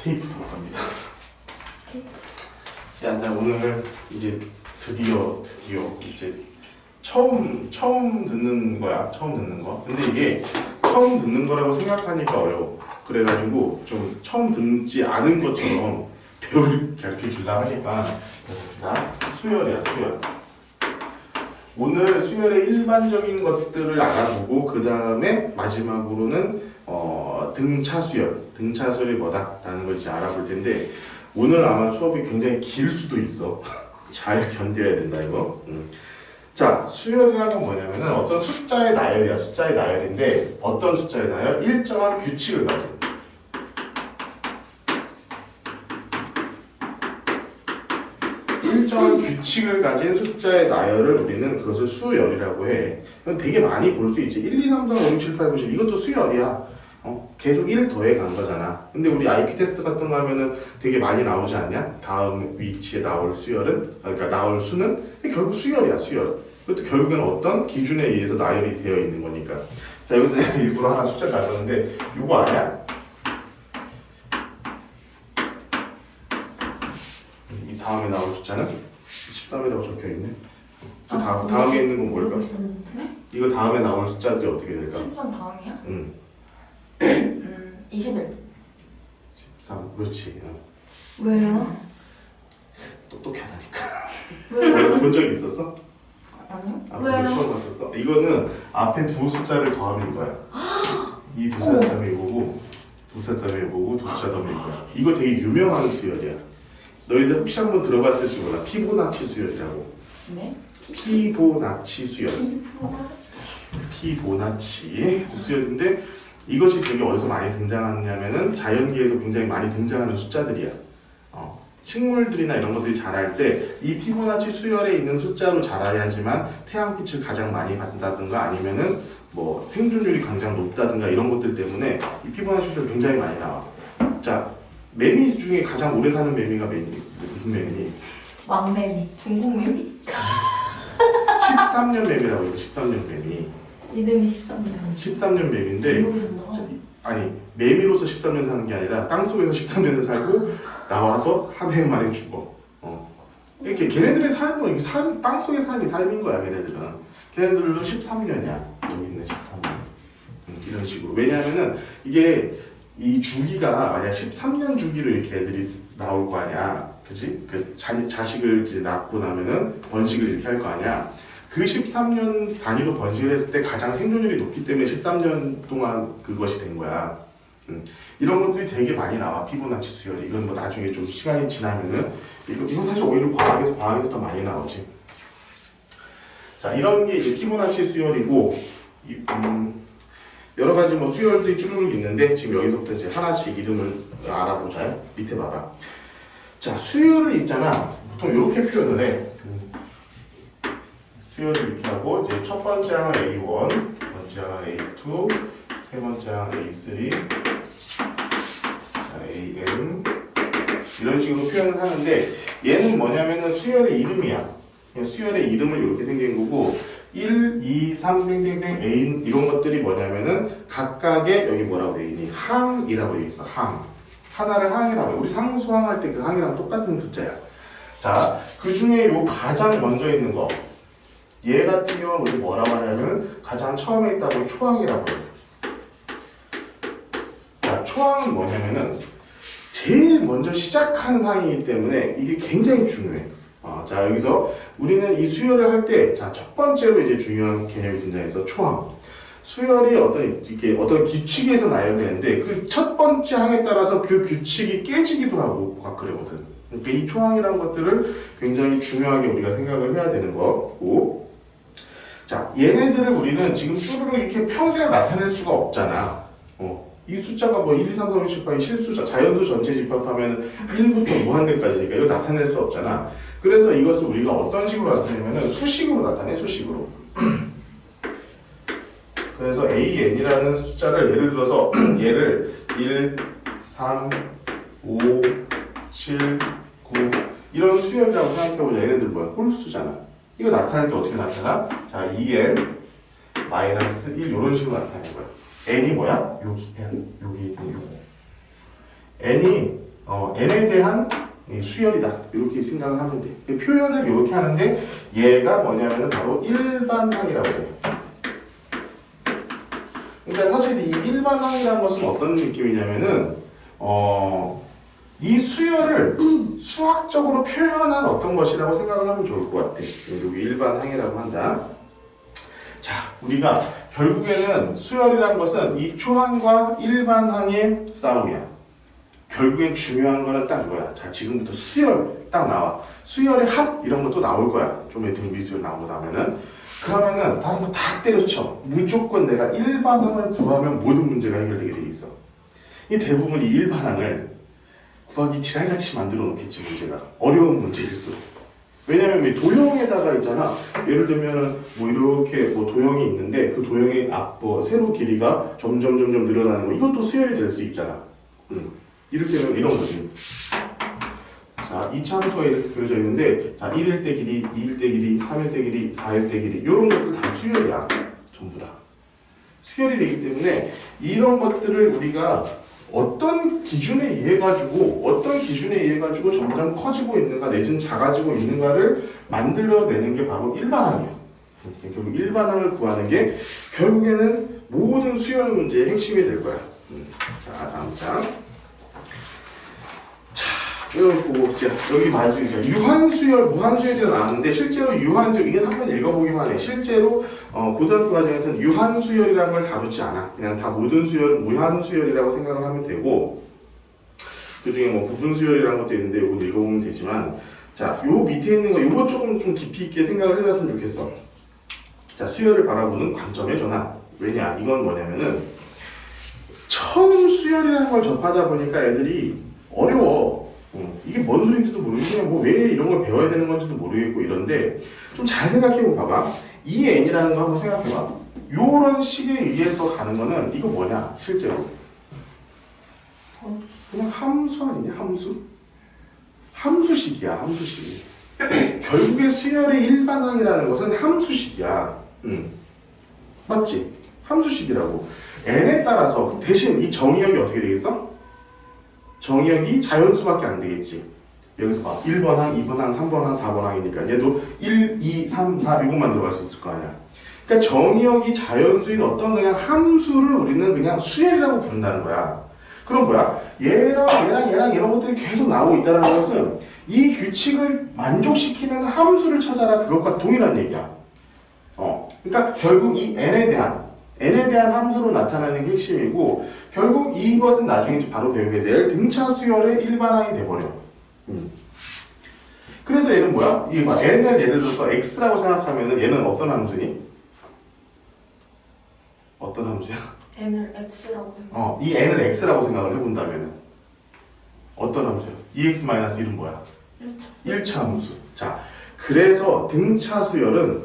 테이프 돌아갑니다. 자, 오늘 이제 드디어 이제 처음 듣는 거야. 처음 듣는 거. 근데 이게 처음 듣는 거라고 생각하니까 어려워. 그래가지고 좀 처음 듣지 않은 것처럼 가르쳐 주려 하니까 수열이야, 수열. 오늘 수열의 일반적인 것들을 알아보고 그 다음에 마지막으로는 등차 수열이 뭐다라는 걸 이제 알아볼 텐데 오늘 아마 수업이 굉장히 길 수도 있어. 잘 견뎌야 된다 이거. 자, 수열이라는 건 뭐냐면은 어떤 숫자의 나열이야. 숫자의 나열인데 어떤 숫자의 나열? 일정한 규칙을 가진. 일정한 규칙을 가진 숫자의 나열을 우리는 그것을 수열이라고 해. 그건 되게 많이 볼 수 있지. 1, 2, 3, 4, 5, 6, 7, 8, 9, 10 이것도 수열이야. 계속 1 더해 간 거잖아. 근데 우리 IQ 테스트 같은 거 하면은 되게 많이 나오지 않냐? 다음 위치에 나올 수열은, 그러니까 나올 수는 결국 수열이야, 수열. 그것도 결국에는 어떤 기준에 의해서 나열이 되어 있는 거니까. 자, 이것도 일부러 하나 숫자 가졌는데, 이거 아니야? 이 다음에 나올 숫자는 13이라고 적혀 있네. 다음에 있는 건 뭘까? 이거 다음에 나올 숫자들이 어떻게 될까? 13 다음이야? 21. 13, 그렇지. 왜요? 똑똑하다니까. 왜요? 본 적이 있었어? 아니요. 왜요? 처음 봤었어? 이거는 앞에 두 숫자를 더하는 거야. 이 두 숫자 더하면 이거고, 두 숫자 더하면 이거고, 두 숫자 더하면 이거야. 이거 되게 유명한 수열이야. 너희들 혹시 한번 들어봤을지 몰라. 피보나치 수열이라고. 네? 피보나치 수열. 피보나치 수열인데 이것이 되게 어디서 많이 등장하냐면은 자연계에서 굉장히 많이 등장하는 숫자들이야. 식물들이나 이런 것들이 자랄 때 이 피보나치 수열에 있는 숫자로 자라야지만 태양빛을 가장 많이 받는다든가 아니면은 뭐 생존율이 가장 높다든가 이런 것들 때문에 이 피보나치 수열 굉장히 많이 나와. 자, 매미 중에 가장 오래 사는 매미가 무슨 매미니? 왕매미. 중국 매미? 13년 매미라고 해서 13년 매미. 이름이 13년. 13년 매미인데 아니 매미로서 13년 사는 게 아니라 땅속에서 13년을 살고 나와서 한 해 만에 죽어. 이렇게 걔네들의 삶은 땅속의 삶이 삶인 거야. 걔네들도 13년이야. 여기 있는 13년. 이런 식으로. 왜냐하면은 이게 이 주기가 만약 13년 주기로 이렇게 애들이 나올 거 아니야. 그치? 그 자식을 이제 낳고 나면은 번식을 이렇게 할 거 아니야. 그 13년 단위로 번식을 했을 때 가장 생존율이 높기 때문에 13년 동안 그것이 된 거야. 이런 것들이 되게 많이 나와. 피보나치 수열이. 이건 뭐 나중에 좀 시간이 지나면은 이건 사실 오히려 과학에서 더 많이 나오지. 자, 이런 게 이제 피보나치 수열이고 여러 가지 뭐 수열들이 쭈루룩 있는데 지금 여기서부터 이제 하나씩 이름을 알아보자. 밑에 봐봐. 자, 수열을 있잖아. 보통 이렇게 표현을 해. 수열을 이렇게 하고 이제 첫 번째 항은 A1, 두 번째 항은 A2, 세 번째 항은 A3, AN 이런 식으로 표현을 하는데 얘는 뭐냐면은 수열의 이름이야. 그냥 수열의 이름을 이렇게 생긴 거고 1, 2, 3, 땡땡땡, A 이런 것들이 뭐냐면은 각각의 여기 뭐라고 돼 있니? 항이라고 돼 있어. 항. 하나를 항이라고 해. 우리 상수항 할 때 그 항이랑 똑같은 숫자야. 자, 그 중에 요 가장 먼저 있는 거. 얘 같은 경우는 우리 뭐라고 하냐면 가장 처음에 있다고 초항이라고 해요. 자, 초항은 뭐냐면은 제일 먼저 시작하는 항이기 때문에 이게 굉장히 중요해. 자, 여기서 우리는 이 수열을 할 때, 자, 첫 번째로 이제 중요한 개념이 등장해서 초항. 수열이 어떤 규칙에서 나열되는데 그 첫 번째 항에 따라서 그 규칙이 깨지기도 하고 그러거든. 그러니까 이 초항이라는 것들을 굉장히 중요하게 우리가 생각을 해야 되는 거고. 자, 얘네들을 우리는 지금 쭈루룩 이렇게 평생에 나타낼 수가 없잖아. 이 숫자가 뭐 1, 2, 3, 4, 5, 6, 7, 8, 실수자, 자연수 전체 집합하면 1부터 무한대까지니까 이거 나타낼 수 없잖아. 그래서 이것을 우리가 어떤 식으로 나타내냐면 수식으로 나타내, 수식으로. 그래서 AN이라는 숫자를 예를 들어서 얘를 1, 3, 5, 7, 9 이런 수열이라고 생각해보자. 얘네들 뭐야? 홀수잖아. 이거 나타낼 때 어떻게 나타나? 자, 2n 마이너스 1 이런 식으로 나타내는 거야. n이 뭐야? 여기 n, 여기 있는 요거. n이 n에 대한 수열이다. 이렇게 생각을 하면 돼. 표현을 이렇게 하는데 얘가 뭐냐면은 바로 일반항이라고 해요. 그러니까 사실 이 일반항이라는 것은 어떤 느낌이냐면은 이 수열을 수학적으로 표현한 어떤 것이라고 생각을 하면 좋을 것 같아. 여기 일반항이라고 한다. 자, 우리가 결국에는 수열이라는 것은 이 초항과 일반항의 싸움이야. 결국엔 중요한 거는 딱 이거야. 자, 지금부터 수열 딱 나와. 수열의 합 이런 것도 나올 거야. 좀 이따 등비수열 나오고 나면은. 그러면은 다른 거 다 때려쳐. 무조건 내가 일반항을 구하면 모든 문제가 해결되게 돼 있어. 이 대부분 이 일반항을 구하기 지랄같이 만들어 놓겠지, 문제가. 어려운 문제일수록. 왜냐면 이 도형에다가 있잖아. 예를 들면은 뭐 이렇게 뭐 도형이 있는데 그 도형의 세로 길이가 점점 늘어나는 거. 이것도 수열이 될 수 있잖아. 이렇게 하면 이런 거지. 자, 이차함수가 이렇게 그려져 있는데, 자, 1일 때 길이, 2일 때 길이, 3일 때 길이, 4일 때 길이, 이런 것들 다 수열이야. 전부 다. 수열이 되기 때문에 이런 것들을 우리가 어떤 기준에 의해 가지고 점점 커지고 있는가, 내지는 작아지고 있는가를 만들어내는 게 바로 일반항이에요. 결국 일반항을 구하는 게 결국에는 모든 수열 문제의 핵심이 될 거야. 자, 다음 장. 쭉 보고, 여기 맞으니까 유한수열, 무한수열이 나왔는데 실제로 유한수열, 이게 한번 읽어보기만 해. 실제로 고등학교 과정에서는 유한수열이라는 걸 다루지 않아. 그냥 다 모든 수열은 무한수열이라고 생각을 하면 되고, 그 중에 뭐 부분수열이라는 것도 있는데 이거 읽어보면 되지만, 자, 요 밑에 있는 거 이거 조금 좀 깊이 있게 생각을 해놨으면 좋겠어. 자, 수열을 바라보는 관점의 전환. 왜냐? 이건 뭐냐면은 처음 수열이라는 걸 접하다 보니까 애들이 어려워. 이게 뭔 소리인지도 모르고 그냥 뭐 왜 이런 걸 배워야 되는 건지도 모르겠고 이런데 좀 잘 생각해보면 봐봐. 이 n이라는 거 한번 생각해봐. 요런 식에 의해서 가는 거는 이거 뭐냐 실제로 그냥 함수 아니냐? 함수식이야. 함수식. 결국에 수열의 일반항이라는 것은 함수식이야. 맞지? 함수식이라고. n에 따라서 대신 이 정의역이 어떻게 되겠어? 정의역이 자연수밖에 안 되겠지. 여기서 봐. 1번항, 2번항, 3번항, 4번항이니까 얘도 1, 2, 3, 4 이것만 들어갈 수 있을 거 아니야. 그러니까 정의역이 자연수인 어떤 그냥 함수를 우리는 그냥 수열이라고 부른다는 거야. 그럼 뭐야? 얘랑 이런 것들이 계속 나오고 있다는 것은 이 규칙을 만족시키는 함수를 찾아라 그것과 동일한 얘기야. 그러니까 결국 이 n에 대한 함수로 나타나는 게 핵심이고 결국 이것은 나중에 바로 배우게 될 등차 수열의 일반항이 돼버려. 그래서 얘는 뭐야? 이게 봐. n을 예를 들어서 x라고 생각하면은 얘는 어떤 함수니? 어떤 함수야? n을 x라고 생각. 이 n을 x라고 생각을 해본다면은 어떤 함수야? 2x-1은 뭐야? 1차 함수. 자, 그래서 등차 수열은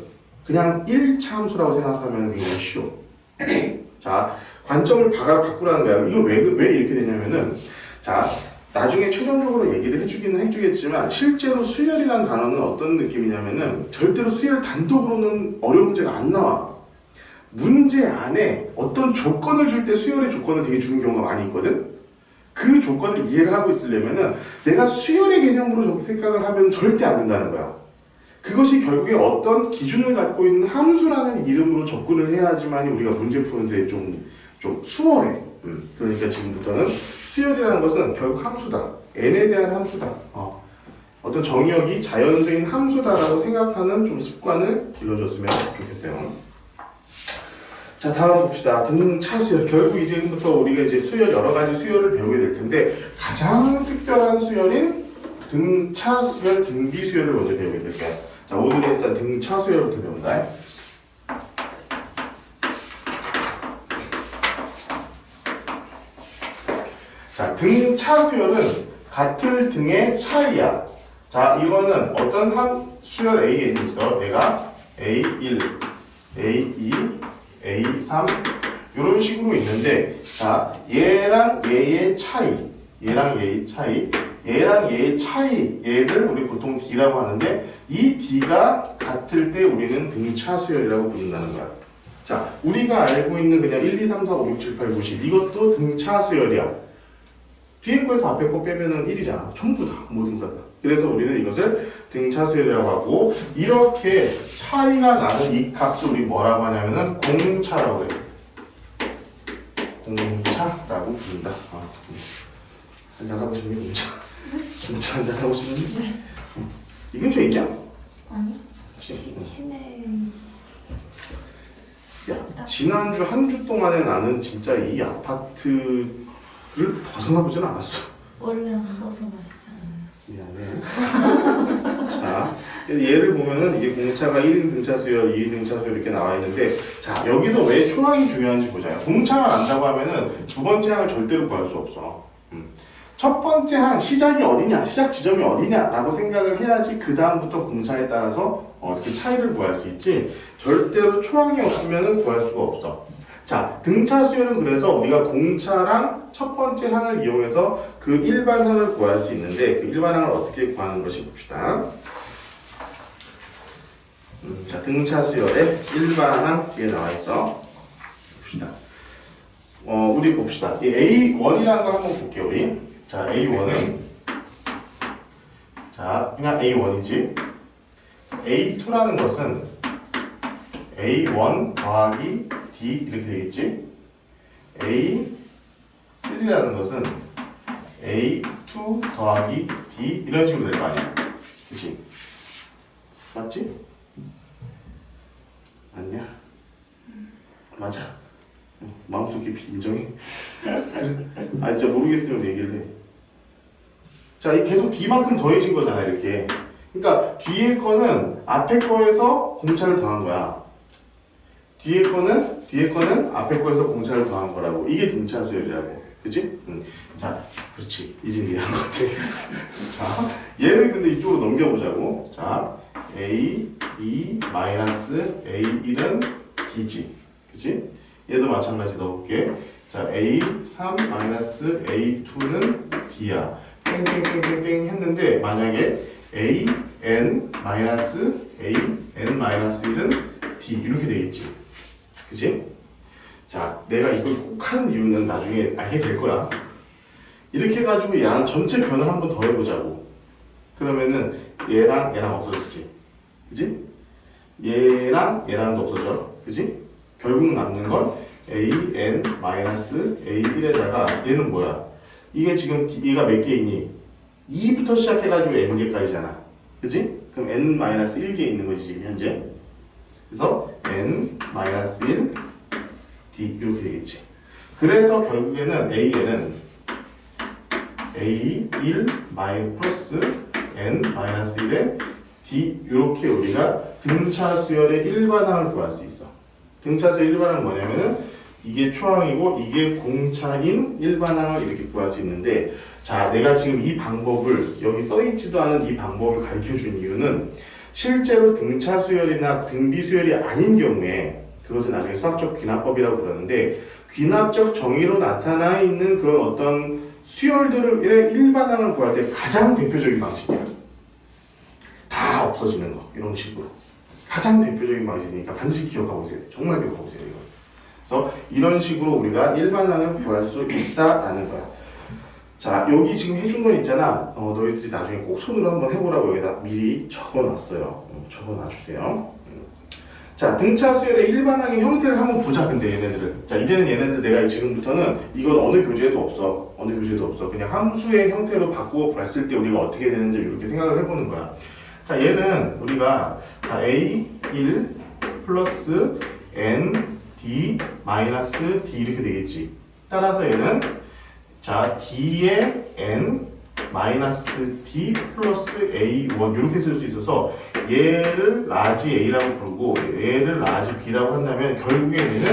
그냥 1차 함수라고 생각하면 굉장히 쉬워. 자, 관점을 바꾸라는 거야. 이거 왜 이렇게 되냐면은, 자, 나중에 최종적으로 얘기를 해주겠지만, 실제로 수열이라는 단어는 어떤 느낌이냐면은, 절대로 수열 단독으로는 어려운 문제가 안 나와. 문제 안에 어떤 조건을 줄 때 수열의 조건을 되게 주는 경우가 많이 있거든? 그 조건을 이해를 하고 있으려면은, 내가 수열의 개념으로 생각을 하면 절대 안 된다는 거야. 그것이 결국에 어떤 기준을 갖고 있는 함수라는 이름으로 접근을 해야지만 우리가 문제 푸는데 좀 수월해. 그러니까 지금부터는 수열이라는 것은 결국 함수다. n에 대한 함수다. 어떤 정의역이 자연수인 함수다라고 생각하는 좀 습관을 길러줬으면 좋겠어요. 자, 다음 봅시다. 등차 수열. 결국 이제부터 우리가 이제 수열, 여러 가지 수열을 배우게 될 텐데 가장 특별한 수열인 등차 수열, 등비 수열을 먼저 배우게 될 거야. 자, 오늘은 일단 등차 수열부터 배운다. 자, 등차 수열은 같을 등의 차이야. 자, 이거는 어떤 수열 AN이 있어. 얘가 A1, A2, A3 이런 식으로 있는데, 자, 얘랑 얘의 차이, 얘랑 얘의 차이, 얘를 우리 보통 D라고 하는데, 이 D가 같을 때 우리는 등차 수열이라고 부른다는 거야. 자, 우리가 알고 있는 그냥 1, 2, 3, 4, 5, 6, 7, 8, 9, 10 이것도 등차 수열이야. 뒤에 거에서 앞에 거 빼면은 1이잖아. 전부 다, 모든 거 다. 그래서 우리는 이것을 등차수열이라고 하고, 이렇게 차이가 나는 이 값을 우리 뭐라고 하냐면은 공차라고 해요. 공차라고 부른다. 한잔 하보시면 공차. 공차 한잔 하보시면. 이 근처에 있냐? 아니 그치? 시내 야, 지난주 한 주 동안에 나는 진짜 이 아파트를 벗어나보진 않았어. 원래 안 벗어나시잖아요. 미안해. 자, 얘를 보면은 이게 공차가 1인 등차수열, 2인 등차수열 이렇게 나와 있는데, 자, 여기서 왜 초항이 중요한지 보자요. 공차가 난다고 하면은 두 번째 항을 절대로 구할 수 없어. 첫 번째 항, 시작이 어디냐, 시작 지점이 어디냐라고 생각을 해야지 그 다음부터 공차에 따라서 이렇게 차이를 구할 수 있지. 절대로 초항이 없으면은 구할 수가 없어. 자, 등차수열은 그래서 우리가 공차랑 첫 번째 항을 이용해서 그 일반항을 구할 수 있는데, 그 일반항을 어떻게 구하는 것이 봅시다. 자, 등차수열의 일반항 뒤에 나와 있어. 봅시다. 우리 봅시다. 이 A1이라는 걸 한번 볼게요, 우리. 자, A1은 자, 그냥 A1이지. A2라는 것은 A1 더하기 D 이렇게 되겠지. A3라는 것은 A2 더하기 D 이런 식으로 될 거 아니야. 그치? 맞지? 맞냐? 맞아. 마음속 깊이 인정해. 아, 진짜 모르겠으면 얘기를 해. 자, 이 계속 D만큼 더해진 거잖아, 이렇게. 그러니까 뒤에 거는 앞에 거에서 공차를 더한 거야. 뒤에 거는 앞에 거에서 공차를 더한 거라고. 이게 등차수열이라고. 그치? 자, 그렇지. 이제 이해한 것 같아. 자, 얘를 근데 이쪽으로 넘겨보자고. 자, A, 2, 마이너스 A1은 D지. 그치? 얘도 마찬가지 넣어볼게. 자, A3 마이너스 A2는 D야. 땡땡땡땡땡 했는데, 만약에 AN 마이너스 AN 마이너스 1은 D 이렇게 되겠지. 그치? 자, 내가 이걸 꼭 하는 이유는 나중에 알게 될 거야. 이렇게 해가지고 얘랑 전체 변을 한번 더 해보자고. 그러면은 얘랑 얘랑 없어지지. 그치? 얘랑 얘랑도 없어져. 그치? 결국 남는 건 AN 마이너스 A1에다가 얘는 뭐야? 이게 지금 얘가 몇 개 있니? 2부터 시작해가지고 n개까지잖아. 그치? 그럼 n 마이너스 1개 있는 거지 지금 현재. 그래서 n 마이너스 1 d 이렇게 되겠지. 그래서 결국에는 AN은 A1 마이 플러스 n 마이너스 1에 d 이렇게 우리가 등차수열의 일반항을 구할 수 있어. 등차수열 일반항은 뭐냐면은 이게 초항이고 이게 공차인 일반항을 이렇게 구할 수 있는데, 자, 내가 지금 이 방법을 여기 써있지도 않은 이 방법을 가르쳐준 이유는 실제로 등차수열이나 등비수열이 아닌 경우에 그것은 나중에 수학적 귀납법이라고 그러는데, 귀납적 정의로 나타나 있는 그런 어떤 수열들의 일반항을 구할 때 가장 대표적인 방식이야. 다 없어지는 거, 이런 식으로. 가장 대표적인 방식이니까 반드시 기억하고 있어야 돼. 정말 기억하고 있어야 돼, 이거. 그래서 이런 식으로 우리가 일반항을 구할 수 있다라는 거야. 자, 여기 지금 해준 건 있잖아. 너희들이 나중에 꼭 손으로 한번 해보라고 여기다 미리 적어놨어요. 적어놔주세요. 자, 등차수열의 일반항의 형태를 한번 보자. 근데 얘네들을. 자, 이제는 얘네들 내가 지금부터는 이건 어느 교재에도 없어. 어느 교재에도 없어. 그냥 함수의 형태로 바꾸어 봤을 때 우리가 어떻게 되는지 이렇게 생각을 해보는 거야. 자, 얘는 우리가 자, A1 플러스 N D 마이너스 D 이렇게 되겠지. 따라서 얘는 자, D의 N 마이너스 D 플러스 A1 이렇게 쓸 수 있어서 얘를 라지 A라고 부르고 얘를 라지 B라고 한다면 결국에 얘는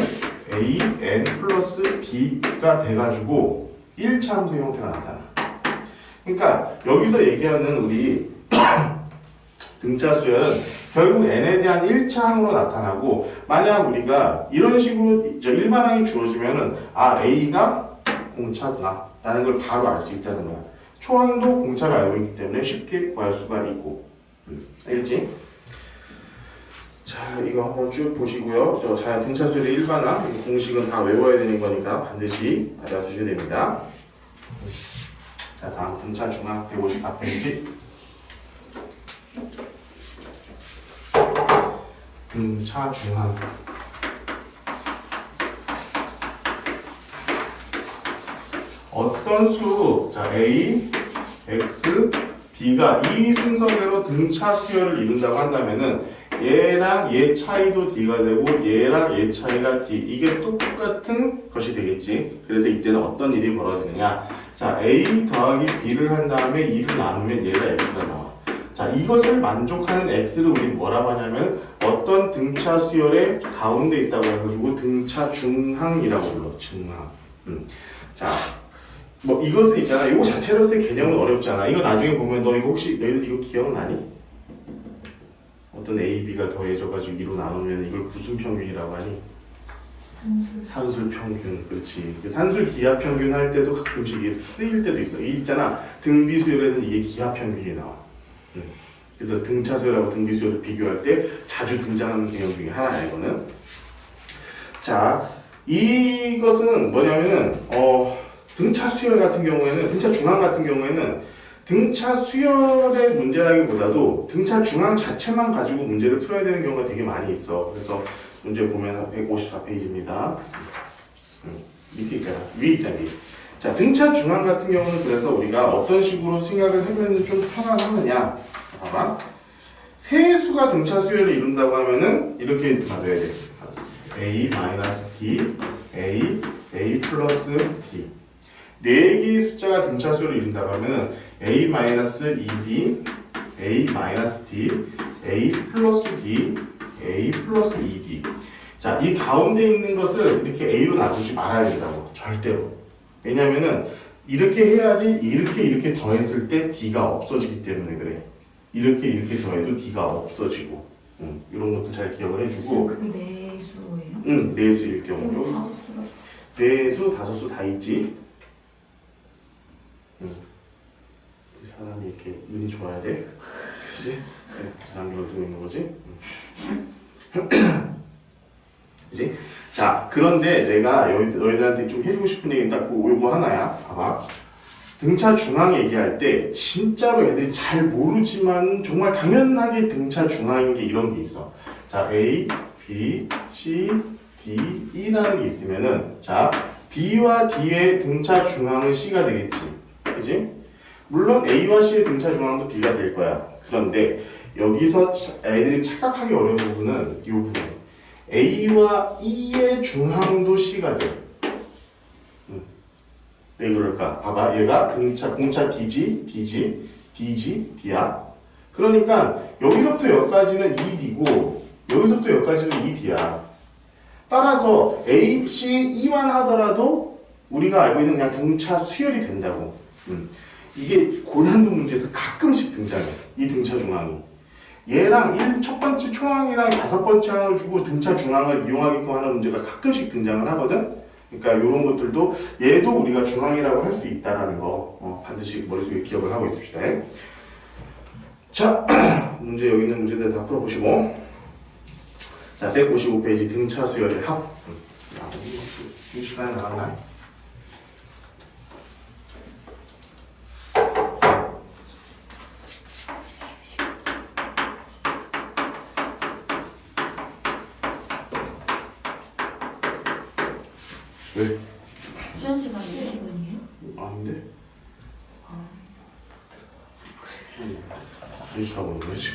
A, N 플러스 B가 돼가지고 1차 함수의 형태가 나타나. 그러니까 여기서 얘기하는 우리 등차수열은 결국 n에 대한 1차 항으로 나타나고, 만약 우리가 이런 식으로 일반항이 주어지면은 아, A가 공차구나 라는 걸 바로 알 수 있다는 거야. 초항도 공차를 알고 있기 때문에 쉽게 구할 수가 있고. 알겠지? 자, 이거 한번 쭉 보시고요. 자, 등차수열의 일반항 공식은 다 외워야 되는 거니까 반드시 알아두셔야 됩니다. 자, 다음 등차 중앙 154페이지. 등차 중앙. 어떤 수, 자, A, X, B가 이 순서대로 등차 수열을 이룬다고 한다면은 얘랑 얘 차이도 D가 되고 얘랑 얘 차이가 D, 이게 똑같은 것이 되겠지. 그래서 이때는 어떤 일이 벌어지느냐. 자, A 더하기 B를 한 다음에 2를 나누면 얘가 X가 나와. 자, 이것을 만족하는 X를 우리 뭐라고 하냐면 어떤 등차 수열의 가운데 있다고 해가지고 등차 중항이라고 불러. 중항. 자, 뭐 이것은 있잖아. 이거 자체로서의 개념은 어렵지 않아. 이거 나중에 보면 너 이거 혹시 너희들 이거 기억나니? 어떤 A, B가 더해져가지고 2로 나누면 이걸 무슨 평균이라고 하니? 산술 평균. 그렇지. 산술 기하 평균 할 때도 가끔씩 이게 쓰일 때도 있어. 이 있잖아. 등비 수열에는 이게 기하 평균이 나와. 그래서 등차 수열하고 등비 수열을 비교할 때 자주 등장하는 개념 중에 하나야 이거는. 자, 이것은 뭐냐면은 등차 수열 같은 경우에는, 등차 중앙 같은 경우에는 등차 수열의 문제라기보다도 등차 중앙 자체만 가지고 문제를 풀어야 되는 경우가 되게 많이 있어. 그래서 문제 보면 154페이지입니다. 밑에 있잖아. 위에 있잖아. 위에. 자, 등차 중앙 같은 경우는 그래서 우리가 어떤 식으로 생각을 하면 좀 편안하느냐. 봐봐. 세 수가 등차 수열을 이룬다고 하면은 이렇게 받아야 돼. A-D, A 플러스 D. 네 개의 숫자가 등차 수열을 이룬다고 하면은 A-2D, A-D, A 플러스 D, A 플러스 2D. 자, 이 가운데 있는 것을 이렇게 A로 나누지 말아야 된다고. 절대로. 왜냐면은 이렇게 해야지 이렇게 더했을 때 D가 없어지기 때문에 그래. 이렇게 더해도 D가 없어지고. 이런 것도 잘 기억을 해주고. 그게 내수예요? 응, 내수일 경우. 여기 다섯 수라. 내수, 다섯수 다 있지. 이 사람이 이렇게 눈이 좋아야 돼. 그치? 안경을 쓰고 있는 거지. 그치? 자, 그런데 내가 너희들한테 좀 해주고 싶은 얘기는 딱 요거 하나야. 봐봐. 등차 중앙 얘기할 때 진짜로 애들이 잘 모르지만 정말 당연하게 등차 중앙인 게 이런 게 있어. 자, A, B, C, D, E라는 게 있으면은 자, B와 D의 등차 중앙은 C가 되겠지. 그치? 물론 A와 C의 등차 중앙도 B가 될 거야. 그런데 여기서 애들이 착각하기 어려운 부분은 이 부분. A와 E의 중항도 C가 돼. 왜 그럴까? 봐봐. 얘가 공차 D지, D야. 그러니까 여기서부터 여기까지는 2D고 여기서부터 여기까지는 2D야. 따라서 H, E만 하더라도 우리가 알고 있는 그냥 등차 수열이 된다고. 이게 고난도 문제에서 가끔씩 등장해. 이 등차 중앙이. 얘랑 첫 번째 초항이랑 다섯 번째 항을 주고 등차 중앙을 이용하게끔 하는 문제가 가끔씩 등장을 하거든. 그러니까 이런 것들도 얘도 우리가 중앙이라고 할 수 있다라는 거 반드시 머릿속에 기억을 하고 있읍시다. 자, 문제 여기 있는 문제들 다 풀어보시고. 자, 155페이지 등차 수열의 합. 야, 시간이 나갔나? 왜? 시간 시간이 1시간이에요? 아닌데? 뉴스하고 있는 거지.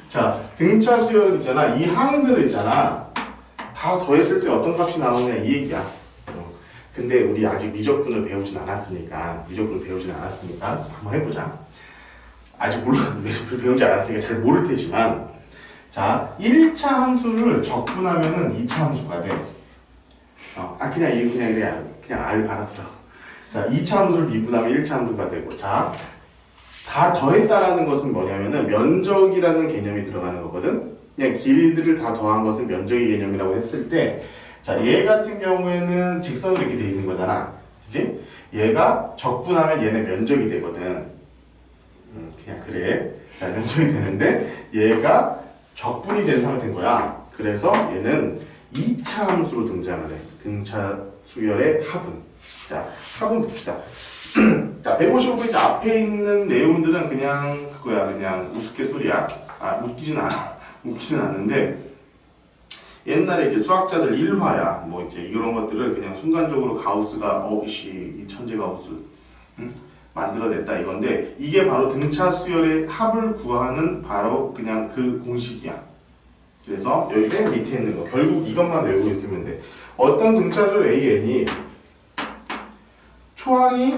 자, 등차 수열 있잖아. 이 항들 있잖아. 다 더했을 때 어떤 값이 나오냐 이 얘기야. 근데 우리 아직 미적분을 배우진 않았으니까 한번 해보자. 아직 몰라. 미적분을 배우지 않았으니까 잘 모를 테지만 자, 1차 함수를 적분하면은 2차 함수가 돼. 그냥 알아들어. 자, 2차 함수를 미분하면 1차 함수가 되고, 자, 다 더했다라는 것은 뭐냐면은 면적이라는 개념이 들어가는 거거든. 그냥 길이들을 다 더한 것은 면적의 개념이라고 했을 때, 자, 얘 같은 경우에는 직선으로 이렇게 돼 있는 거잖아. 그치? 얘가 적분하면 얘네 면적이 되거든. 그냥 그래. 자, 면적이 되는데, 얘가 적분이 된 상태인 거야. 그래서 얘는 2차 함수로 등장을 해. 등차 수열의 합은. 자, 합은 봅시다. 자, 155페이지 앞에 있는 내용들은 그냥 그거야. 그냥 우스갯소리야. 웃기진 않는데, 옛날에 이제 수학자들 일화야. 뭐 이제 이런 것들을 그냥 순간적으로 가우스가, 이 천재 가우스, 만들어냈다 이건데, 이게 바로 등차 수열의 합을 구하는 바로 그냥 그 공식이야. 그래서 여기 맨 밑에 있는 거, 결국 이것만 외우고 있으면 돼. 어떤 등차수 AN이 초항이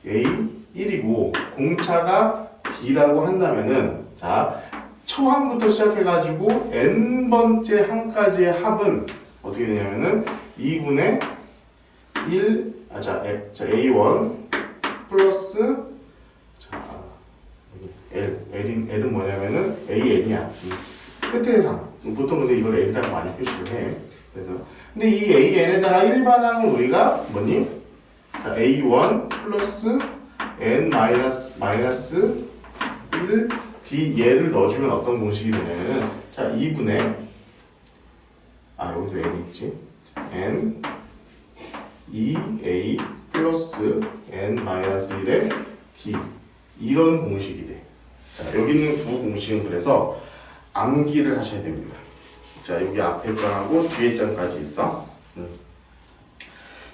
A1이고 공차가 D라고 한다면은, 자, 초항부터 시작해가지고 n번째 항까지의 합은 어떻게 되냐면은 2분의 1, A1 플러스, 자, L은 뭐냐면은 AN이야. 끝에 항. 보통 근데 이걸 L이라고 많이 표시를 해. 그래서 근데 이 AN에다가 일반항은 우리가 뭐니? 자, A1 플러스 N 마이너스 1 D 얘를 넣어주면 어떤 공식이 되냐면은, 자, 2분의 여기도 N 있지? N 2A 플러스 N 마이너스 1의 D 이런 공식이 돼. 자, 여기 있는 두 공식은 그래서 암기를 하셔야 됩니다. 자, 여기 앞에 장하고 뒤에 장까지 있어.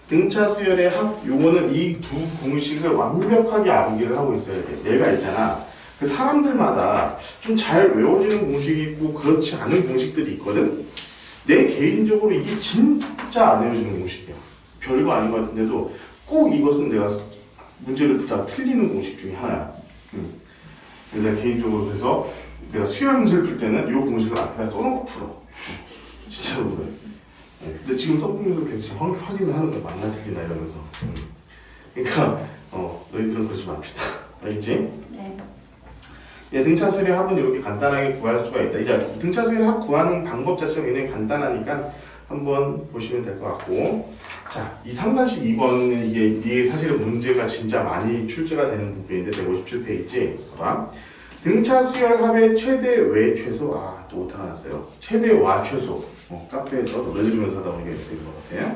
등차 수열의 합, 요거는 이 두 공식을 완벽하게 암기를 하고 있어야 돼. 내가 있잖아. 그 사람들마다 좀 잘 외워지는 공식이 있고 그렇지 않은 공식들이 있거든. 내 개인적으로 이게 진짜 안 외워지는 공식이야. 별거 아닌 것 같은데도 꼭 이것은 내가 문제를 푸다 틀리는 공식 중에 하나야. 내가 개인적으로 그래서 내가 수열 문제를 풀 때는 이 공식을 앞에다 써놓고 풀어. 진짜로 그래. 근데 지금 써보면서 계속 확인을 하는 거야. 맞나 틀리나 이러면서. 그러니까 너희들은 그러지 맙시다. 알겠지? 네. 예, 등차 수열의 합은 이렇게 간단하게 구할 수가 있다. 이제 등차 수열의 합 구하는 방법 자체가 굉장히 간단하니까 한번 보시면 될 것 같고, 자, 이 3-2번은 이게 사실은 문제가 진짜 많이 출제가 되는 부분인데 157페이지 봐봐. 등차 수열 합의 최대 외 최소, 또 오타가 났어요. 최대와 최소. 카페에서 노래 들으면서 하다 보니까 이렇게 되는 것 같아요.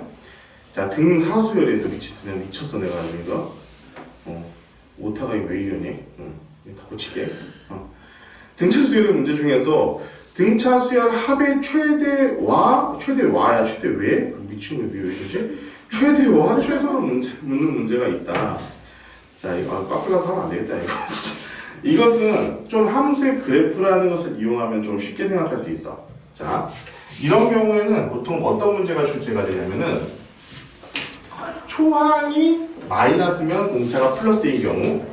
자, 등사수열에도 미쳤어 내가 이거. 오타가 왜 이러니? 다 고칠게. 등차 수열의 문제 중에서 등차 수열 합의 최대와야 최대외? 미친 거 왜 이러지? 최대와 최소를 묻는 문제가 있다. 자, 이거 카페 가서 하면 안 되겠다 이거. 이것은 좀 함수의 그래프라는 것을 이용하면 좀 쉽게 생각할 수 있어. 자, 이런 경우에는 보통 어떤 문제가 출제가 되냐면은 초항이 마이너스면 공차가 플러스인 경우,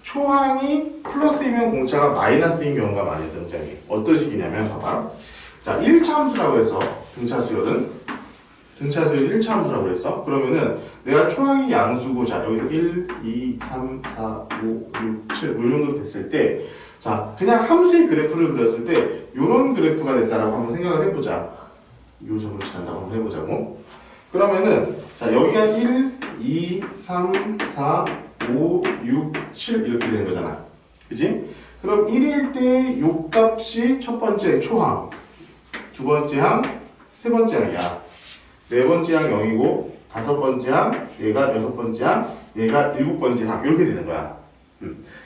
초항이 플러스이면 공차가 마이너스인 경우가 많이 등장해. 어떤 식이냐면 봐봐. 자, 1차 함수라고 해서 등차 수열은 1차 함수라고 했어. 그러면은 내가 초항이 양수고, 자, 여기서 1, 2, 3, 4, 5, 6, 7 이 정도 됐을 때, 자, 그냥 함수의 그래프를 그렸을 때 이런 그래프가 됐다라고 한번 생각을 해보자. 요 점으로 지난다고 한번 해보자고. 그러면은 자, 여기가 1, 2, 3, 4, 5, 6, 7 이렇게 되는 거잖아. 그지? 그럼 1일 때 요 값이 첫 번째 초항, 두 번째 항, 세 번째 항이야. 네 번째 항 0이고, 다섯 번째 항, 얘가 여섯 번째 항, 얘가 일곱 번째 항 이렇게 되는 거야.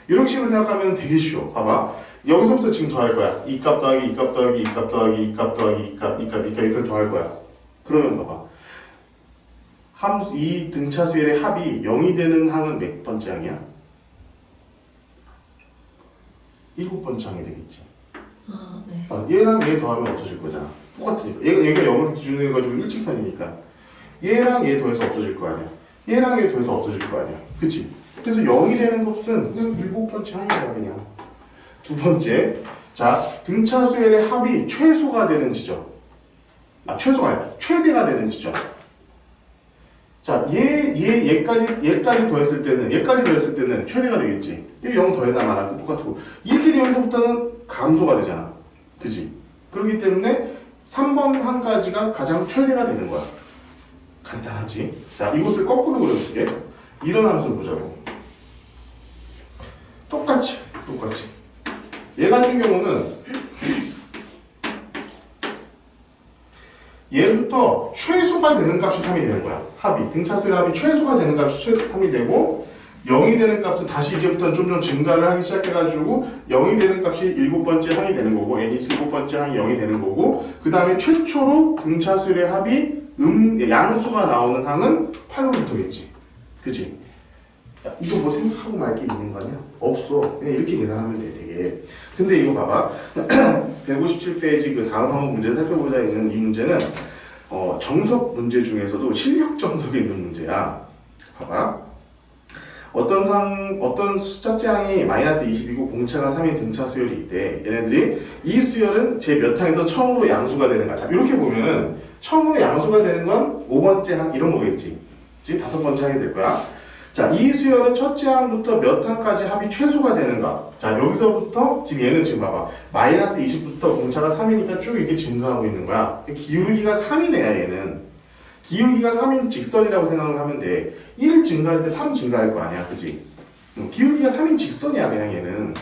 이런 식으로 생각하면 되게 쉬워. 봐봐. 여기서부터 지금 더할 거야. 이 값 더하기, 이 값 더하기, 이 값 더하기, 이 값 더하기, 이 값, 이걸 더할 거야. 그러면 봐봐. 함수, 이 등차 수열의 합이 0이 되는 항은 몇 번째 항이야? 일곱 번째 항이 되겠지. 네. 얘랑 얘 더하면 없어질 거잖아. 똑같으니까. 얘가 0을 기준으로 해가지고 일직선이니까. 얘랑 얘 더해서 없어질 거 아니야. 얘랑 얘 더해서 없어질 거 아니야. 그치? 그래서 0이 되는 값은 그냥 일곱 번째 항이야, 그냥. 두 번째. 자, 등차 수열의 합이 최소가 되는 지점. 최소가 아니라 최대가 되는 지점. 자, 얘까지 더했을 때는 최대가 되겠지. 얘 0 더해나 마나 똑같고. 이렇게 되면서부터는 감소가 되잖아. 그치? 그렇기 때문에 3번 항까지가 가장 최대가 되는 거야. 간단하지? 자, 이것을 거꾸로 그려줄게. 이런 함수 보자고. 똑같이. 얘 같은 경우는 얘부터 최소가 되는 값이 3이 되는 거야. 합이. 등차 수열 합이 최소가 되는 값이 3이 되고, 0이 되는 값은 다시 이제부터는 좀 증가를 하기 시작해가지고 0이 되는 값이 7번째 항이 되는 거고 n이 7번째 항이 0이 되는 거고 그 다음에 최초로 등차수열의 합이 양수가 나오는 항은 8번부터겠지. 그치? 야, 이거 뭐 생각하고 말 게 있는 거 아니야? 없어. 그냥 이렇게 계산하면 돼 되게. 근데 이거 봐봐. 157페이지 그 다음 항목 문제를 살펴보자 있는 이 문제는 정석 문제 중에서도 실력 정석에 있는 문제야. 봐봐. 어떤 숫자째 항이 마이너스 20이고 공차가 3인 등차 수열이 있대. 얘네들이 이 수열은 제 몇 항에서 처음으로 양수가 되는가. 자, 이렇게 보면은 처음으로 양수가 되는 건 5번째 항 이런 거겠지. 그치? 5번째 항이 될 거야. 자, 이 수열은 첫째 항부터 몇 항까지 합이 최소가 되는가. 자, 여기서부터 지금 얘는 지금 봐봐. 마이너스 20부터 공차가 3이니까 쭉 이렇게 증가하고 있는 거야. 기울기가 3이네야 얘는. 기울기가 3인 직선이라고 생각을 하면 돼. 1 증가할 때 3 증가할 거 아니야. 그지? 기울기가 3인 직선이야 그냥 얘는.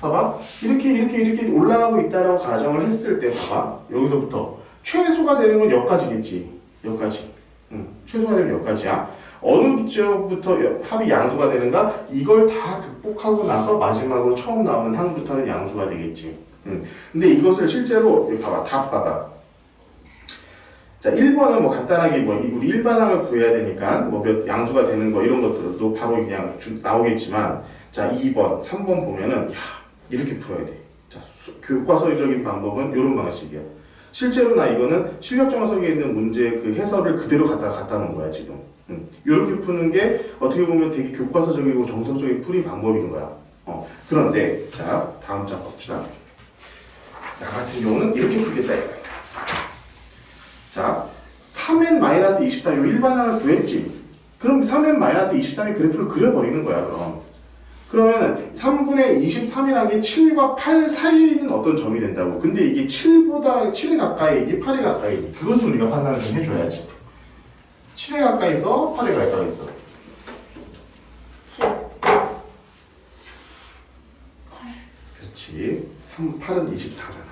봐봐. 이렇게 올라가고 있다라고 가정을 했을 때 봐봐. 여기서부터 최소가 되는 건 여기까지겠지. 여기까지. 최소가 되면 여기까지야. 어느 부터부터 합이 양수가 되는가? 이걸 다 극복하고 나서 마지막으로 처음 나오는 항부터는 양수가 되겠지. 근데 이것을 실제로 여기 봐봐. 답 봐봐. 자, 1번은 뭐 간단하게 뭐 우리 일반항을 구해야 되니까 뭐 몇 양수가 되는 거 이런 것들도 바로 그냥 나오겠지만 자, 2번, 3번 보면은 야, 이렇게 풀어야 돼. 자, 교과서적인 방법은 이런 방식이야. 실제로 나 이거는 실력 정석에 있는 문제 그 해설을 그대로 갖다 놓은 거야, 지금. 이렇게 푸는 게 어떻게 보면 되게 교과서적이고 정석적인 풀이 방법인 거야. 그런데 자, 다음 장 봅시다. 나 같은 경우는 이렇게 풀겠다 이거야. 자, 3n-23 이 일반항을 구했지. 그럼 3n-23의 그래프를 그려버리는 거야, 그럼. 그러면 3분의 23이라는 게 7과 8 사이에 있는 어떤 점이 된다고. 근데 이게 7에 가까이니 8에 가까이니 그것을 우리가 판단을 좀 해줘야지. 7에 가까이 있어? 8에 가까이 있어? 7. 그렇지. 8은 24잖아.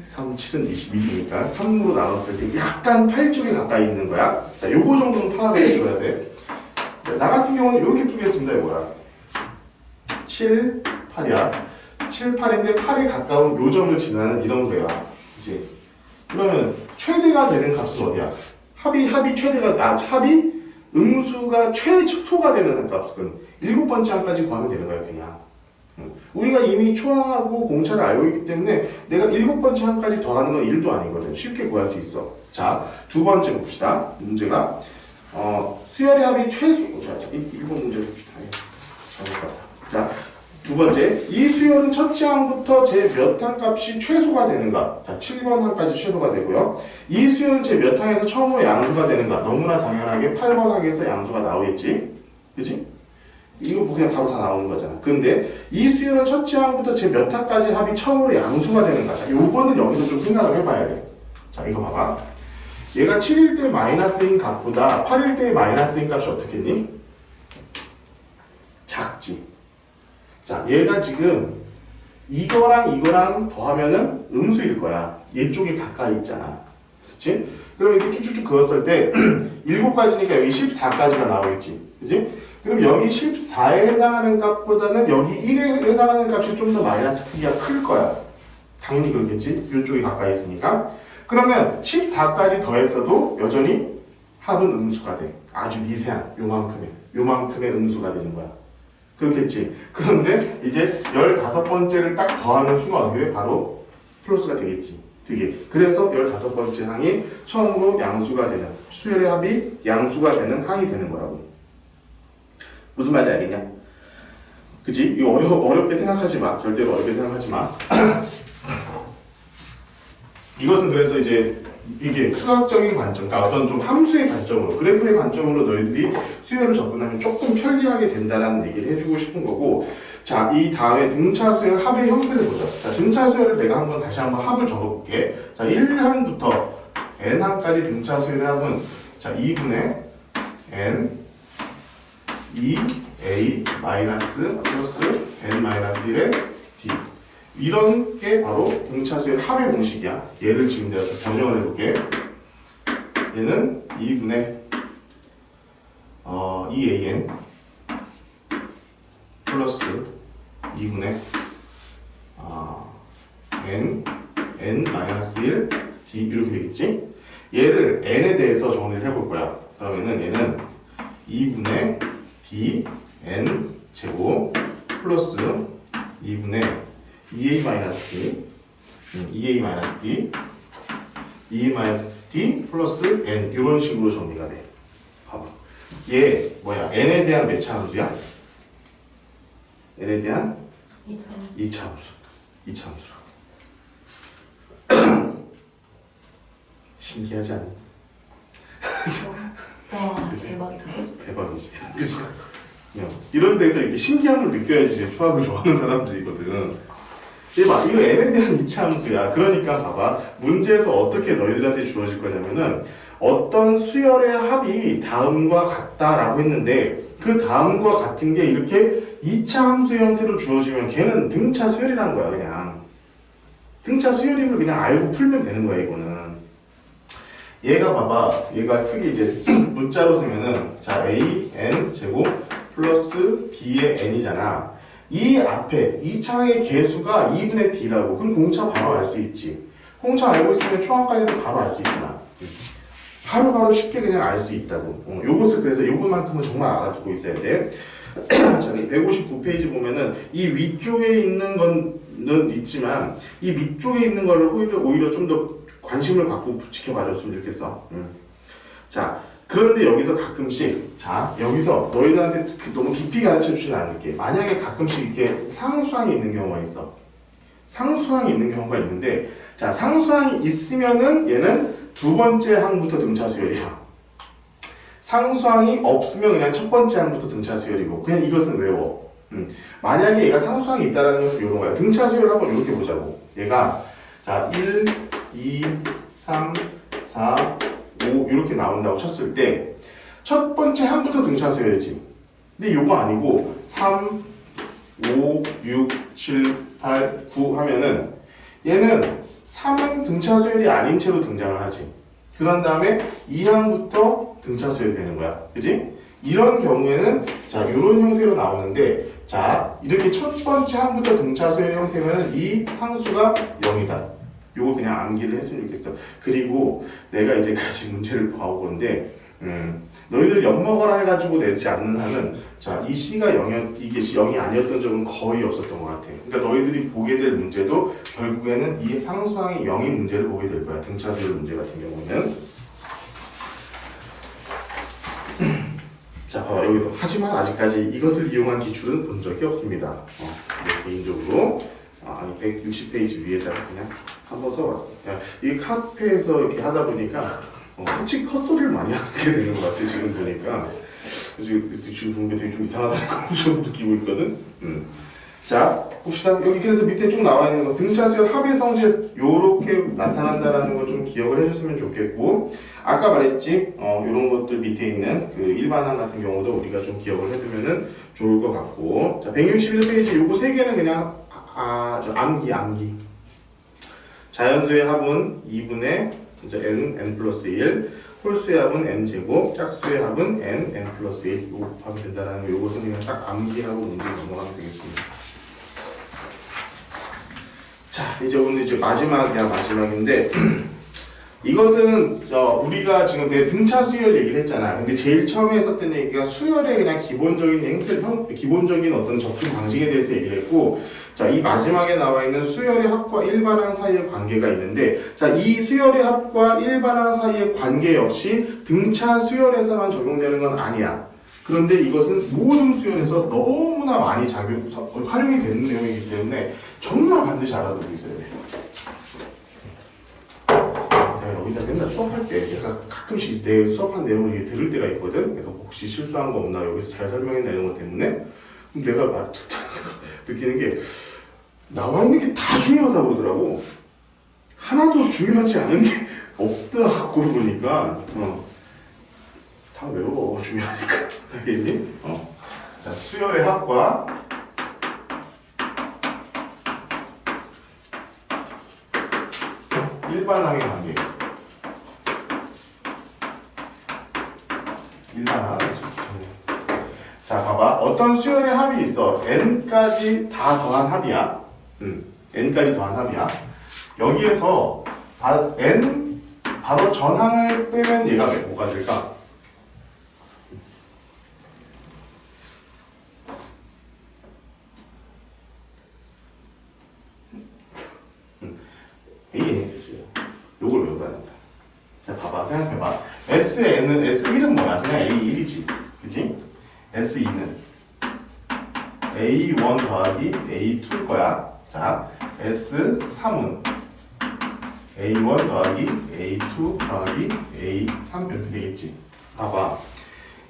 3, 7은 21이니까 3으로 나눴을 때 약간 8 쪽에 가까이 있는 거야. 자, 요거 정도는 파악을 해줘야 돼. 나 같은 경우는 이렇게 풀겠습니다. 이거야. 7, 8이야. 7, 8인데 8에 가까운 요 점을 지나는 이런 거야. 그치? 그러면 최대가 되는 값은 어디야? 합이 음수가 최소가 되는 값은 7번째 항까지 구하면 되는 거야, 그냥. 우리가 이미 초항하고 공차를 알고 있기 때문에 내가 7번째 항까지 더하는 건 1도 아니거든. 쉽게 구할 수 있어. 자, 두 번째 봅시다. 문제가 수열의 합이 최소. 자, 1번 문제 봅시다. 잘못 봤다. 자, 두 번째, 이 수열은 첫째 항부터 제 몇 항 값이 최소가 되는가? 자, 7번 항까지 최소가 되고요. 이 수열은 제 몇 항에서 처음으로 양수가 되는가? 너무나 당연하게 8번 항에서 양수가 나오겠지? 그치? 이거 뭐 그냥 바로 다 나오는 거잖아. 근데 이 수열은 첫째 항부터 제 몇 항까지 합이 처음으로 양수가 되는가? 자, 요거는 여기서 좀 생각을 해봐야 돼. 자, 이거 봐봐. 얘가 7일 때 마이너스인 값보다 8일 때의 마이너스인 값이 어떻겠니? 작지. 자, 얘가 지금 이거랑 더하면은 음수일 거야. 얘 쪽이 가까이 있잖아. 그치? 그럼 이렇게 쭉쭉쭉 그었을 때 7까지니까 여기 14까지가 나오겠지. 그치? 그럼 여기 14에 해당하는 값보다는 여기 1에 해당하는 값이 좀 더 마이너스 크기가 클 거야. 당연히 그렇겠지? 이쪽이 가까이 있으니까. 그러면 14까지 더했어도 여전히 합은 음수가 돼. 아주 미세한 요만큼의 음수가 되는 거야. 그렇겠지. 그런데 이제 15번째를 딱 더하는 순간 어떻게 돼? 바로 플러스가 되겠지. 되게. 그래서 15번째 항이 처음으로 양수가 되는, 수열의 합이 양수가 되는 항이 되는 거라고. 무슨 말인지 알겠냐? 그치? 이거 어렵게 생각하지 마. 절대로 어렵게 생각하지 마. 이것은 그래서 이제 이게 수학적인 관점, 그러니까 어떤 좀 함수의 관점으로, 그래프의 관점으로 너희들이 수열을 접근하면 조금 편리하게 된다라는 얘기를 해주고 싶은 거고, 자, 이 다음에 등차 수열 합의 형태를 보자. 자, 등차 수열을 내가 다시 한번 합을 적어볼게. 자, 1항부터 n항까지 등차 수열의 합은 자, 2분의 n 2a 마이너스 플러스 n-1의 d. 이런 게 바로 등차수의 합의 공식이야. 얘를 지금 내가 변형을 해볼게. 얘는 2분의 2an 플러스 2분의 n 마이너스 1 d 이렇게 되겠지? 얘를 n에 대해서 정리를 해볼 거야. 그러면은 얘는 2분의 d n 제곱 플러스 2분의 2a 마이너스 d 2a 마이너스 d 2a 마이너스 d 플러스 n 이런 식으로 정리가 돼. 봐봐. 얘 뭐야? n에 대한 몇 차 함수야? n에 대한 2차 함수. 2차 함수라. 신기하지 않니? 와 대박이다. 대박이지. 그치? 이런 데서 이렇게 신기함을 느껴야지 이제 수학을 좋아하는 사람들이거든. 이거 n에 대한 2차 함수야. 그러니까 봐봐. 문제에서 어떻게 너희들한테 주어질 거냐면은 어떤 수열의 합이 다음과 같다라고 했는데 그 다음과 같은 게 이렇게 2차 함수의 형태로 주어지면 걔는 등차 수열이라는 거야. 그냥 등차 수열임을 그냥 알고 풀면 되는 거야. 이거는 얘가 봐봐. 얘가 크게 이제 문자로 쓰면은 자 a n 제곱 플러스 b의 n이잖아. 이 앞에 2차의 개수가 2분의 d라고. 그럼 공차 바로 알 수 있지. 공차 알고 있으면 초항까지도 바로 알 수 있구나. 바로 쉽게 그냥 알 수 있다고. 요것을 그래서 요것만큼은 정말 알아두고 있어야 돼. 저기 159페이지 보면은 이 위쪽에 있는 거는 있지만 이 밑쪽에 있는 거를 오히려 좀 더 관심을 갖고 지켜봐줬으면 좋겠어. 자, 그런데 여기서 가끔씩 여기서 너희들한테 너무 깊이 가르쳐 주진 않을게. 만약에 가끔씩 이렇게 상수항이 있는 경우가 있어. 상수항이 있는 경우가 있는데 자, 상수항이 있으면은 얘는 두 번째 항부터 등차 수열이야. 상수항이 없으면 그냥 첫 번째 항부터 등차 수열이고 그냥 이것은 외워. 만약에 얘가 상수항이 있다라는 것은 이런 거야. 등차 수열 한번 이렇게 보자고. 얘가 자 1, 2, 3, 4, 5 이렇게 나온다고 쳤을 때 첫 번째 항부터 등차 수열이지. 근데 이거 아니고 3, 5, 6, 7, 8, 9 하면은 얘는 3은 등차 수열이 아닌 채로 등장을 하지. 그런 다음에 2항부터 등차 수열이 되는 거야. 그지? 이런 경우에는 자, 이런 형태로 나오는데 자, 이렇게 첫 번째 항부터 등차 수열의 형태면은 이 상수가 0이다. 요거 그냥 암기를 했으면 좋겠어. 그리고 내가 이제까지 문제를 봐올 건데 너희들 엿먹어라 해가지고 내지 않는 한은 자, 이 C가 0이 아니었던 적은 거의 없었던 것 같아. 그러니까 너희들이 보게 될 문제도 결국에는 이 상수항이 0인 문제를 보게 될 거야. 등차 수열 문제 같은 경우는. 자, 봐봐. 여기서. 하지만 아직까지 이것을 이용한 기출은 본 적이 없습니다. 개인적으로. 아니, 160페이지 위에다가 그냥 한번 써봤어. 이 카페에서 이렇게 하다 보니까 솔직히 헛소리를 많이 하게 되는 것 같아. 지금 보니까. 지금 보는 게 되게 좀 이상하다는 걸 좀 느끼고 있거든. 자, 봅시다. 여기 그래서 밑에 쭉 나와 있는 거 등차 수열 합의 성질 요렇게 나타난다라는 거 좀 기억을 해줬으면 좋겠고 아까 말했지 요런 것들 밑에 있는 그 일반항 같은 경우도 우리가 좀 기억을 해두면은 좋을 것 같고 자 161페이지 요거 세 개는 그냥 저 암기 자연수의 합은 2분의 n 플러스 1 홀수의 합은 n제곱 짝수의 합은 n 플러스 1 요거 하면 된다라는 거 요것은 그냥 딱 암기하고 문제 넘어가면 되겠습니다. 자, 이제 오늘 마지막인데 이것은 우리가 지금 등차 수열 얘기를 했잖아. 근데 제일 처음에 했었던 얘기가 수열의 그냥 기본적인 어떤 접근 방식에 대해서 얘기를 했고 자, 이 마지막에 나와 있는 수열의 합과 일반항 사이의 관계가 있는데 자, 이 수열의 합과 일반항 사이의 관계 역시 등차 수열에서만 적용되는 건 아니야. 그런데 이것은 모든 수열에서 너무나 많이 활용이 되는 내용이기 때문에 정말 반드시 알아두고 있어야 돼. 내가 여기다 맨날 수업할 때 내가 가끔씩 내 수업한 내용을 들을 때가 있거든. 내가 혹시 실수한 거 없나 여기서 잘 설명했나 이런 것 때문에 그럼 내가 느끼는 게 나와 있는 게 다 중요하다고 그러더라고. 하나도 중요하지 않은 게 없더라고 보니까 다 외워 중요하니까 알겠니? 자 수열의 합과 일반항의 관계. 일반항. 자 봐봐 어떤 어떤 수열의 합이 있어. n까지 다 더한 합이야. n까지 더한 합이야. 여기에서 n 바로 전항을 빼면 얘가 뭐가 될까? An이 되지. 요걸 외워봐야 된다. 자, 봐봐. 생각해봐. S1은 뭐야? 그냥 A1이지. 그치? S2는 A1 더하기 A2일 거야. 자, S3은 A1 더하기 A2 더하기 A3 이렇게 되겠지. 봐봐.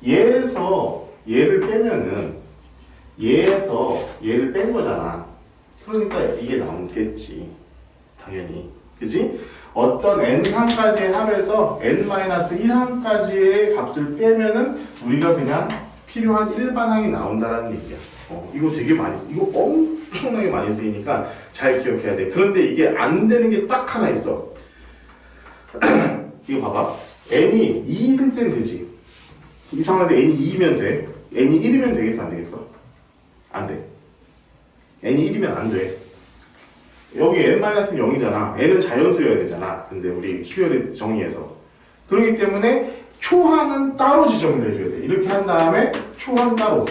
얘에서 얘를 빼면은 얘에서 얘를 뺀 거잖아. 그러니까 이게 나오겠지. 당연히. 그지? 어떤 n항까지의 합에서 n-1항까지의 값을 빼면은 우리가 그냥 필요한 일반항이 나온다라는 얘기야. 이거 되게 많이, 이거 엄청나게 많이 쓰이니까 잘 기억해야 돼. 그런데 이게 안 되는 게 딱 하나 있어. 이거 봐봐. n이 2일 때는 되지. 이 상황에서 n이 2이면 돼. n이 1이면 되겠어? 안 되겠어? 안 돼. n이 1이면 안 돼. 여기 n-0이잖아. n은 자연수여야 되잖아. 근데 우리 수열의 정의에서. 그렇기 때문에 초항은 따로 지정을 해줘야 돼. 이렇게 한 다음에 초항 따로.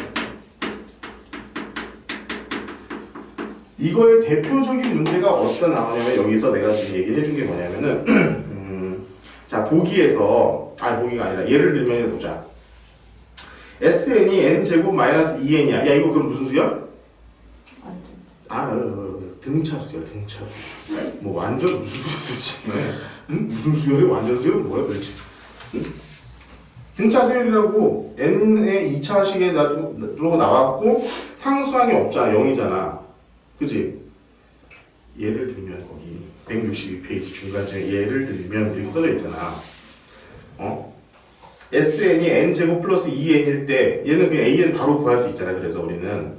이거의 대표적인 문제가 어디서 나오냐면 여기서 내가 지금 얘기를 해준 게 뭐냐면은 자, 보기에서 보기가 아니라 예를 들면 보자. SN이 n제곱 마이너스 2n이야. 야, 이거 그럼 무슨 수열? 등차수야, 등차수. 뭐 완전 무슨 수열이지? 무슨 수열이 완전 수열 뭐야 도대체? 등차수열이라고 n의 2차식에 들어가 나왔고 상수항이 없잖아, 0이잖아. 그치? 예를 들면 거기 162페이지 중간쯤에 예를 들면 이렇게 써져 있잖아. SN이 n제곱 플러스 2n일 때 얘는 그냥 an 바로 구할 수 있잖아. 그래서 우리는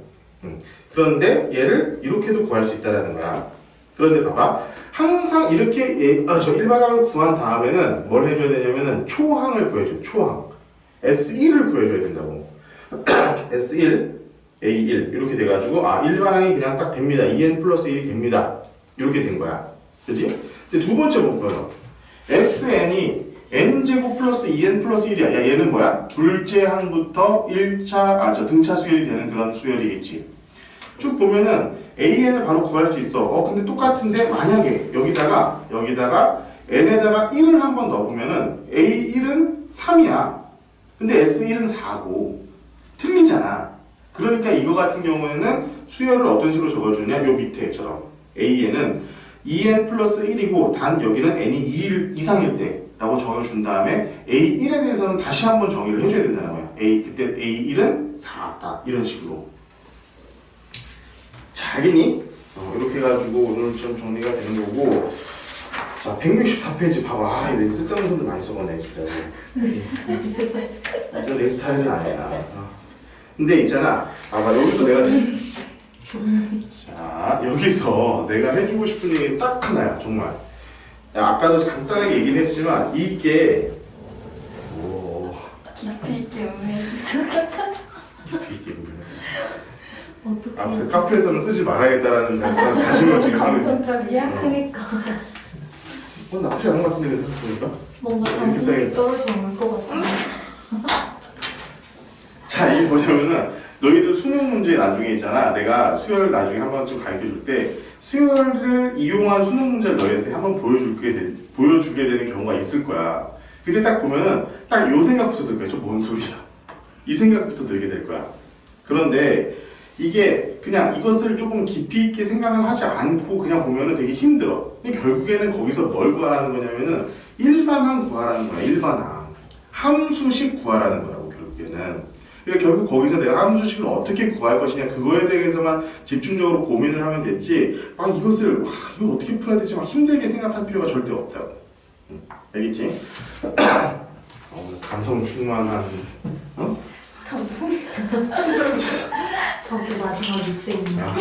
그런데 얘를 이렇게도 구할 수 있다는 거야. 그런데 봐봐. 항상 이렇게 저 일반항을 구한 다음에는 뭘 해줘야 되냐면은 초항을 구해줘. 초항. S1을 구해줘야 된다고. S1, A1 이렇게 돼가지고 일반항이 그냥 딱 됩니다. 2n 플러스 1이 됩니다. 이렇게 된 거야. 그치? 근데 두 번째 볼까요? SN이 n제곱 플러스 2n 플러스 1이야. 야, 얘는 뭐야? 둘째 항부터 1차, 등차 수열이 되는 그런 수열이겠지. 쭉 보면은 AN을 바로 구할 수 있어. 근데 똑같은데 만약에 여기다가 n에다가 1을 한번 넣어보면은 A1은 3이야. 근데 S1은 4고 틀리잖아. 그러니까 이거 같은 경우에는 수열을 어떤 식으로 적어주냐? 요 밑에처럼 AN은 2n 플러스 1이고 단 여기는 n이 2 이상일 때 라고 적어준 다음에 A1에 대해서는 다시 한번 정의를 해줘야 된다는 거야. 그때 A1은 4다. 이런 식으로. 잘이니? 이렇게 해가지고 오늘 좀 정리가 되는 거고. 자, 164페이지 봐봐. 이거 쓸데없는 소리 많이 써보네, 진짜. 이거 내 스타일은 아니야. 근데 있잖아. 봐봐, 여기서 내가. 자, 여기서 내가 해주고 싶은 얘기 딱 하나야, 정말. 아까도 간단하게 얘기는 했지만 이게 깊이 있게 깊이 있게 아무튼 카페에서는 쓰지 말아야겠다라는 다짐을 지금 하고 있어. 감성적이야? 그니까 나쁘지 않은 것 같은데 생각해보니까 뭔가 감성이 떨어져 올 것 같아. 자, 이게 뭐냐면은 너희들 수능 문제 나중에 있잖아. 내가 수열 나중에 한번 좀 가르쳐줄 때 수열을 이용한 수능 문제를 너희한테 한번 보여주게 되는 경우가 있을 거야. 그때 딱 보면은 딱 요 생각부터 들 거야. 저 뭔 소리야? 이 생각부터 들게 될 거야. 그런데 이게 그냥 이것을 조금 깊이 있게 생각을 하지 않고 그냥 보면은 되게 힘들어. 근데 결국에는 거기서 뭘 구하라는 거냐면은 일반항 구하라는 거야. 일반항. 함수식 구하라는 거라고 결국에는. 그러니까 결국 거기서 내가 함수식을 어떻게 구할 것이냐 그거에 대해서만 집중적으로 고민을 하면 됐지 이것을 이거 어떻게 풀어야 되지 막 힘들게 생각할 필요가 절대 없다고. 알겠지? 감성 충만한 감성? 저게 마지막 육생이야.